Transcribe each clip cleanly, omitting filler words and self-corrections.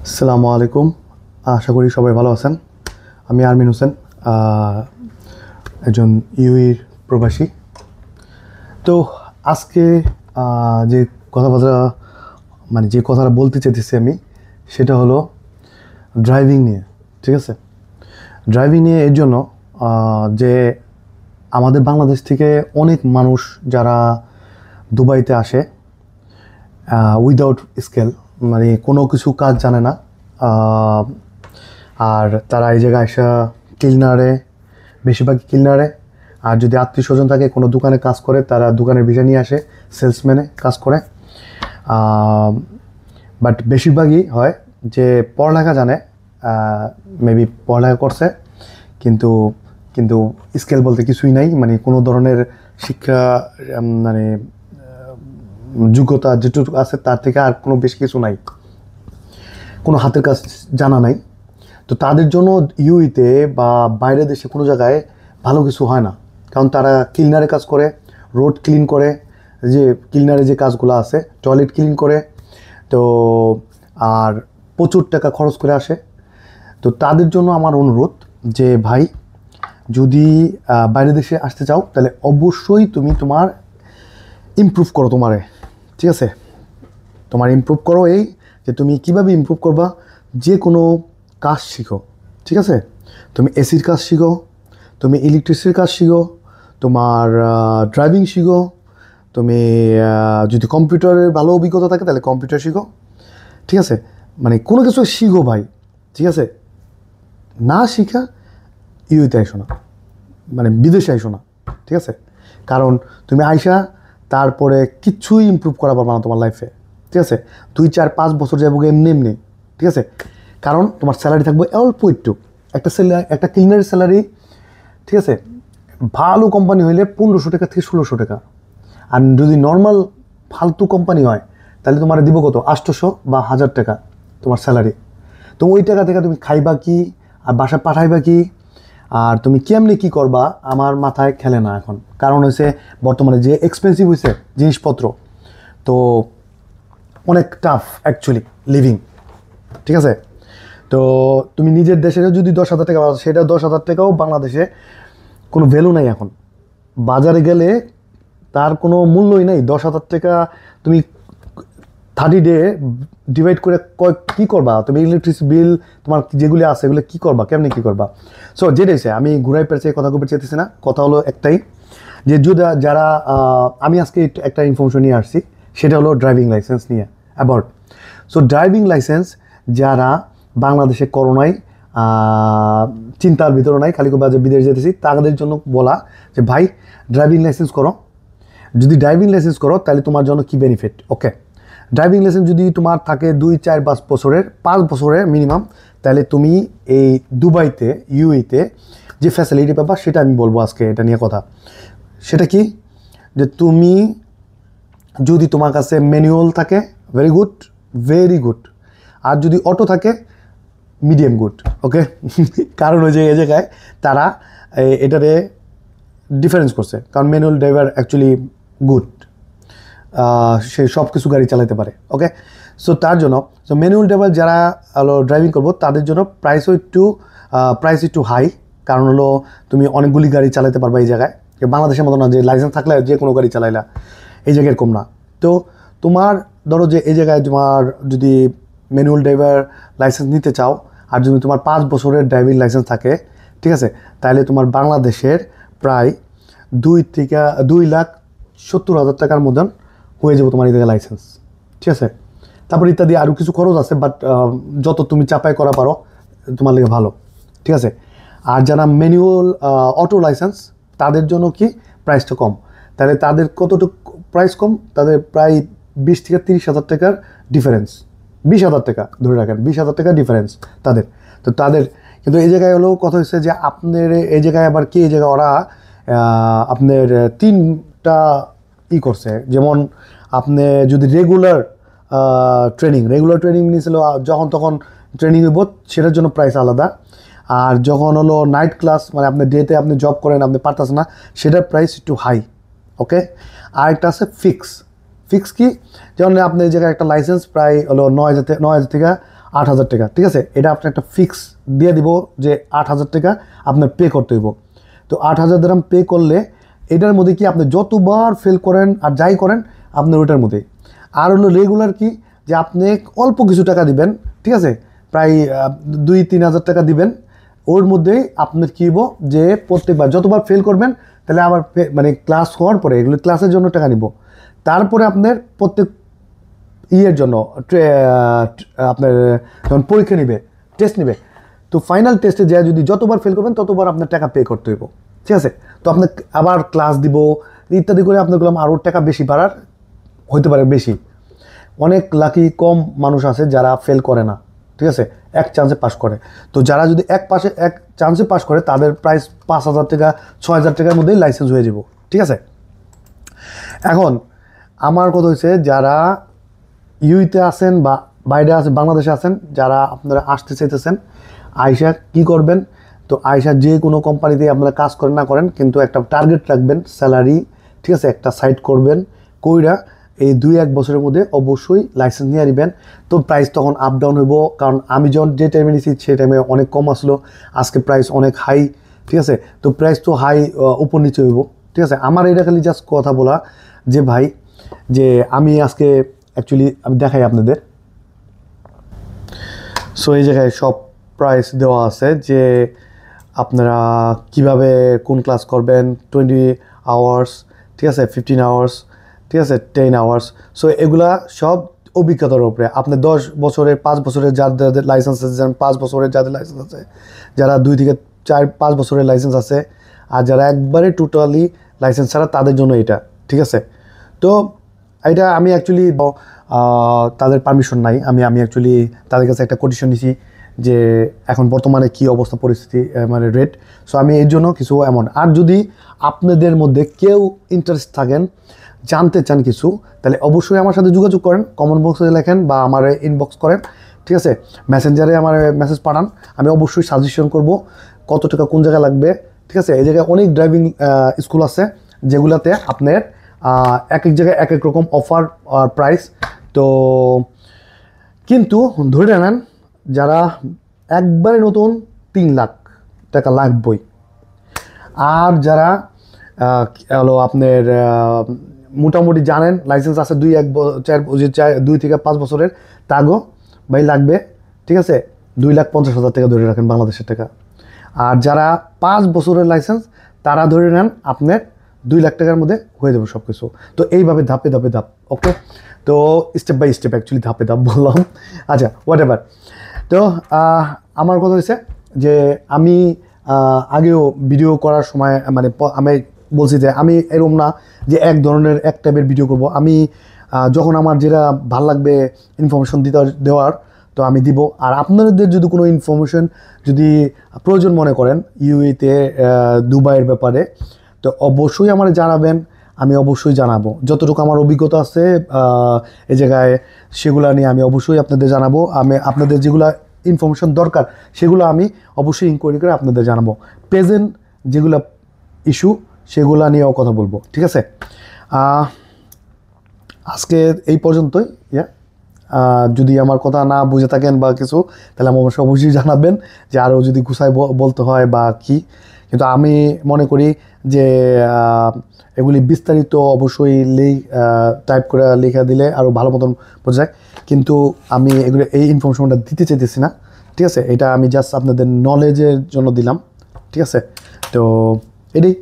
আসসালামু আলাইকুম। আশা করি সবাই ভালো আছেন। আমি আরমিন হোসেন, একজন ইউএইর প্রবাসী। তো আজকে যে কথাবার্তা যে কথাটা বলতে চাইতেছি আমি, সেটা হলো ড্রাইভিং নিয়ে। ঠিক আছে, ড্রাইভিং নিয়ে এর জন্য যে আমাদের বাংলাদেশ থেকে অনেক মানুষ যারা দুবাইতে আসে উইদাউট স্কেল, কোনো কিছু কাজ জানে না, আর তারা এই জায়গায় আসা ক্লিনারে, বেশিরভাগই ক্লিনারে, আর যদি আত্মীয় স্বজন থাকে কোনো দোকানে কাজ করে তারা দোকানের ভিসা নিয়ে আসে, সেলসম্যানে কাজ করে। বাট বেশিরভাগই হয় যে পড়ালেখা জানে, মেবি পড়ালেখা করছে, কিন্তু কিন্তু স্কেল বলতে কিছুই নাই, কোনো ধরনের শিক্ষা যোগ্যতা যেটুকু আছে তার থেকে আর কোনো বেশি কিছু নাই, কোনো হাতের কাজ জানা নাই। তো তাদের জন্য ইউইতে বা বাইরের দেশে কোনো জায়গায় ভালো কিছু হয় না, কারণ তারা ক্লিনারে কাজ করে, রোড ক্লিন করে, যে ক্লিনারে যে কাজগুলো আছে, টয়লেট ক্লিন করে, তো আর প্রচুর টাকা খরচ করে আসে। তো তাদের জন্য আমার অনুরোধ যে ভাই, যদি বাইরের দেশে আসতে চাও তাহলে অবশ্যই তুমি তোমার ইমপ্রুভ করো তোমারে। ঠিক আছে, তোমার ইমপ্রুভ করো, এই যে তুমি কীভাবে ইমপ্রুভ করবা, যে কোনো কাজ শিখো। ঠিক আছে, তুমি এসির কাজ শিখো, তুমি ইলেকট্রিসিটির কাজ শিখো, তোমার ড্রাইভিং শিখো, তুমি যদি কম্পিউটারের ভালো অভিজ্ঞতা থাকে তাহলে কম্পিউটার শিখো। ঠিক আছে, কোনো কিছু শিখো ভাই। ঠিক আছে, না শিখা ইউতে আইসো না, বিদেশে আইসো না। ঠিক আছে, কারণ তুমি আইসা তারপরে কিচ্ছুই ইমপ্রুভ করা পারবা না তোমার লাইফে। ঠিক আছে, 2-4-5 বছর যাবো এমনি এমনি। ঠিক আছে, কারণ তোমার স্যালারি থাকবে অল্প একটু, একটা ক্লিনারের স্যালারি, ঠিক আছে, ভালো কোম্পানি হইলে 1500 টাকা থেকে 1600 টাকা। আর যদি নর্মাল ফালতু কোম্পানি হয় তাহলে তোমার দিব কত, 800 বা 1000 টাকা তোমার স্যালারি। তো ওই টাকা থেকে তুমি খাইবা কি, আর বাসা পাঠাইবা কি, আর তুমি কেমনি কি করবা, আমার মাথায় খেলে না এখন। কারণ হয়েছে বর্তমানে যে এক্সপেন্সিভ হয়েছে জিনিসপত্র, তো অনেক টাফ অ্যাকচুয়ালি লিভিং। ঠিক আছে, তো তুমি নিজের দেশেরও যদি 10,000 টাকা পাও, সেটা 10,000 টাকাও বাংলাদেশে কোনো ভ্যালু নাই এখন। বাজারে গেলে তার কোনো মূল্যই নেই। 10,000 টাকা তুমি 30 ডে ডিভাইড করে কী করবা, তুমি ইলেকট্রিসিটি বিল তোমার যেগুলি আছে এগুলো কী করবা, কেমনি কী করবা। সো যেটাই আমি ঘুরাই পেরেছি, কথা ঘুরে চেয়েছি না, কথা হলো একটাই, যে যদি যারা আমি আজকে একটা ইনফরমেশন নিয়ে আসছি, সেটা হলো ড্রাইভিং লাইসেন্স নিয়ে অ্যাবাউট। সো ড্রাইভিং লাইসেন্স যারা বাংলাদেশে করোনায় চিন্তার ভিতরে নাই, খালি বাজে বিদেশ যেতেছি, তাদের জন্য বলা যে ভাই ড্রাইভিং লাইসেন্স করো। যদি ড্রাইভিং লাইসেন্স করো তাহলে তোমার জন্য কী বেনিফিট। ওকে, ড্রাইভিং লাইসেন্স যদি তোমার থাকে 2-4-5 বছরের, 5 বছরের মিনিমাম, তাহলে তুমি এই দুবাইতে ইউএইতে যে ফ্যাসিলিটি পাবা সেটা আমি বলবো আজকে এটা নিয়ে কথা। সেটা কি, যে তুমি যদি তোমার কাছে ম্যানুয়াল থাকে, ভেরি গুড, ভেরি গুড। আর যদি অটো থাকে, মিডিয়াম গুড। ওকে, কারণ ওই যে এই জায়গায় তারা এটারে ডিফারেন্স করছে, কারণ ম্যানুয়াল ড্রাইভার অ্যাকচুয়ালি গুড, সে সব কিছু গাড়ি চালাতে পারে। ওকে, সো তার জন্য ম্যানুয়াল ড্রাইভার যারা হলো ড্রাইভিং করবো তাদের জন্য প্রাইস একটু হাই, কারণ হলো তুমি অনেকগুলি গাড়ি চালাতে পারবা এই জায়গায়। বাংলাদেশের মতো না যে লাইসেন্স থাকলে যে কোনো গাড়ি চালাইলা, এই জায়গায় এরকম না। তো তোমার ধরো যে এই জায়গায় তোমার যদি ম্যানুয়াল ড্রাইভার লাইসেন্স নিতে চাও, আর যদি তোমার 5 বছরের ড্রাইভিং লাইসেন্স থাকে, ঠিক আছে, তাহলে তোমার বাংলাদেশের প্রায় 2,70,000 টাকার মতন হয়ে যাবো তোমার এই জায়গায় লাইসেন্স। ঠিক আছে, তারপর ইত্যাদি আরও কিছু খরচ আছে, বাট যত তুমি চাপাই করা পারো তোমার লেগে ভালো। ঠিক আছে, আর যারা ম্যানুয়াল অটো লাইসেন্স তাদের জন্য কি প্রাইসটা কম, তাহলে তাদের কতটুকু প্রাইস কম, তাদের প্রায় 20,000-30,000 টাকার ডিফারেন্স। 20,000 টাকা ধরে রাখেন, 20,000 টাকা ডিফারেন্স তাদের। তো তাদের কিন্তু এই জায়গায় হলো কথা হচ্ছে যে আপনার এই জায়গায় আবার কি, এই জায়গায় ওরা আপনার 3টা করছে। যেমন আপনি যদি রেগুলার ট্রেনিং নিয়েছিল, যখন তখন ট্রেনিং হইব, সেটার জন্য প্রাইস আলাদা। আর যখন হলো নাইট ক্লাস, আপনি ডেতে আপনি জব করেন, আপনি পারতেছেন না, সেটার প্রাইস একটু হাই। ওকে, আর একটা আছে ফিক্স কি, যেমন আপনি এই জায়গায় একটা লাইসেন্স প্রায় হলো 9,000 থেকে 8,000 টাকা, ঠিক আছে? এটা আপনার একটা ফিক্স দিয়ে দিব যে 8,000 টাকা আপনার পে করতে হইব। তো 8,000 দিরহাম পে করলে এটার মধ্যে কি আপনি যতবার ফেল করেন আর যাই করেন আপনার ওটার মধ্যেই। আর হলো রেগুলার কি, যে আপনি অল্প কিছু টাকা দিবেন, ঠিক আছে, প্রায় 2-3 হাজার টাকা দিবেন, ওর মধ্যেই আপনার কী হইব যে প্রত্যেকবার যতবার ফেল করবেন তাহলে আবার মানে ক্লাস হওয়ার পরে এগুলো ক্লাসের জন্য টাকা নিব, তারপরে আপনার প্রত্যেক ইয়ের জন্য আপনার যখন পরীক্ষা নিবে, টেস্ট নিবে, তো ফাইনাল টেস্টে যা যদি যতবার ফেল করবেন ততবার আপনার টাকা পে করতে হইব, ঠিক আছে? তো আপনার আবার ক্লাস দিব ইত্যাদি করে আপনার বললাম আরও টাকা বেশি বাড়ার হইতে পারে বেশি। অনেক লাকি কম মানুষ আছে যারা ফেল করে না, ঠিক আছে, এক চান্সে পাস করে। তো যারা যদি এক চান্সে পাস করে তাদের প্রাইস 5,000 টাকা 6,000 টাকার মধ্যেই লাইসেন্স হয়ে যাব, ঠিক আছে? এখন আমার কথা হচ্ছে যারা ইউইতে আছেন বা বাইরে আছেন, বাংলাদেশে আছেন, যারা আপনারা আসতে চাইতেছেন, আইসা কি করবেন, তো আইসা যে কোনো কোম্পানিতে আপনারা কাজ করেন না করেন কিন্তু একটা টার্গেট রাখবেন স্যালারি, ঠিক আছে, একটা সাইট করবেন, কইরা এই 2-1 বছরের মধ্যে অবশ্যই লাইসেন্স নিয়ে নেবেন। তো প্রাইস তখন আপ ডাউন হইব, কারণ আমি যখন যে টাইমে নিয়েছি সেই টাইমে অনেক কম আসলো, আজকে প্রাইস অনেক হাই, ঠিক আছে? তো প্রাইস তো হাই উপর নিচে হইব, ঠিক আছে? আমার এটা খালি জাস্ট কথা বলা যে ভাই, যে আমি আজকে অ্যাকচুয়ালি আমি দেখাই আপনাদের। সো এই জায়গায় সব প্রাইস দেওয়া আছে যে আপনারা কিভাবে কোন ক্লাস করবেন, 20 আওয়ার্স, ঠিক আছে, 15 আওয়ার্স, ঠিক আছে, 10 আওয়ার্স। সো এগুলা সব অভিজ্ঞতার উপরে। আপনি 10 বছরের 5 বছরের যাদের লাইসেন্স আছে, যেমন 5 বছরের যাদের লাইসেন্স আছে, যারা 2 থেকে 4-5 বছরের লাইসেন্স আছে, আর যারা একবারে টোটালি লাইসেন্স ছাড়া তাদের জন্য এটা, ঠিক আছে? তো এটা আমি অ্যাকচুয়ালি তাদের পারমিশন নাই, আমি অ্যাকচুয়ালি তাদের কাছে একটা কোটেশন নিছি যে এখন বর্তমানে কী অবস্থা পরিস্থিতি মানে রেট। সো আমি এর জন্য কিছু এমন, আর যদি আপনাদের মধ্যে কেউ ইন্টারেস্ট থাকেন, জানতে চান কিছু, তাহলে অবশ্যই আমার সাথে যোগাযোগ করেন, কমেন্ট বক্সে লেখেন বা আমার ইনবক্স করেন, ঠিক আছে? মেসেঞ্জারে আমার মেসেজ পাঠান, আমি অবশ্যই সাজেশন করব কত টাকা কোন জায়গায় লাগবে, ঠিক আছে? এই জায়গায় অনেক ড্রাইভিং স্কুল আছে যেগুলাতে আপনার এক এক জায়গায় এক এক রকম অফার আর প্রাইস। তো কিন্তু ধরে নেন যারা একবারে নতুন 3 লাখ টাকা লাগবেই, আর যারা হলো আপনার মোটামুটি জানেন লাইসেন্স আছে 2 থেকে 5 বছরের, তাগো ভাই লাগবে, ঠিক আছে, 2,50,000 টাকা ধরে রাখেন বাংলাদেশের টাকা। আর যারা 5 বছরের লাইসেন্স তারা ধরে নেন আপনার 2 লাখ টাকার মধ্যে হয়ে যাবে সব কিছু। তো এইভাবে ধাপে ধাপে ধাপ, ওকে? তো স্টেপ বাই স্টেপ অ্যাকচুয়ালি ধাপে ধাপ বললাম। আচ্ছা, হোয়াট এভার। তো আমার কথা হচ্ছে যে আমি আগেও ভিডিও করার সময় মানে আমি বলছি যে আমি এরকম না যে এক ধরনের এক টাইপের ভিডিও করব। আমি যখন আমার যেটা ভাল লাগবে ইনফরমেশন দেওয়ার তো আমি দিব। আর আপনাদের যদি কোনো ইনফরমেশন যদি প্রয়োজন মনে করেন ইউএতে দুবাইয়ের ব্যাপারে, তো অবশ্যই আমার জানাবেন, আমি অবশ্যই জানাবো। যতটুকু আমার অভিজ্ঞতা আছে এই জায়গায় সেগুলো নিয়ে আমি অবশ্যই আপনাদের জানাবো। আমি আপনাদের যেগুলো ইনফরমেশন দরকার সেগুলো আমি অবশ্যই ইনকোয়ারি করে আপনাদের জানাবো। প্রেজেন্ট যেগুলো ইস্যু সেগুলো নিয়েও কথা বলবো, ঠিক আছে? আজকে এই পর্যন্তই। যদি আমার কথা না বুঝে থাকেন বা কিছু, তাহলে আমার অবশ্যই জানাবেন যে আরও যদি গুছায় বলতে হয় বা কি। কিন্তু আমি মনে করি যে এগুলি বিস্তারিত অবশ্যই টাইপ করে লেখা দিলে আরও ভালো মতন বোঝা যায়। কিন্তু আমি এগুলো এই ইনফরমেশনটা দিতে চাইতেছি না, ঠিক আছে? এটা আমি জাস্ট আপনাদের নলেজের জন্য দিলাম, ঠিক আছে? তো এটাই,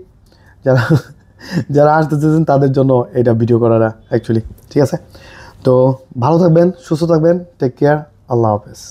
যারা আসতে চাইছেন তাদের জন্য এটা ভিডিও করাটা অ্যাকচুয়ালি, ঠিক আছে? তো ভালো থাকবেন, সুস্থ থাকবেন, টেক কেয়ার, আল্লাহ হাফেজ।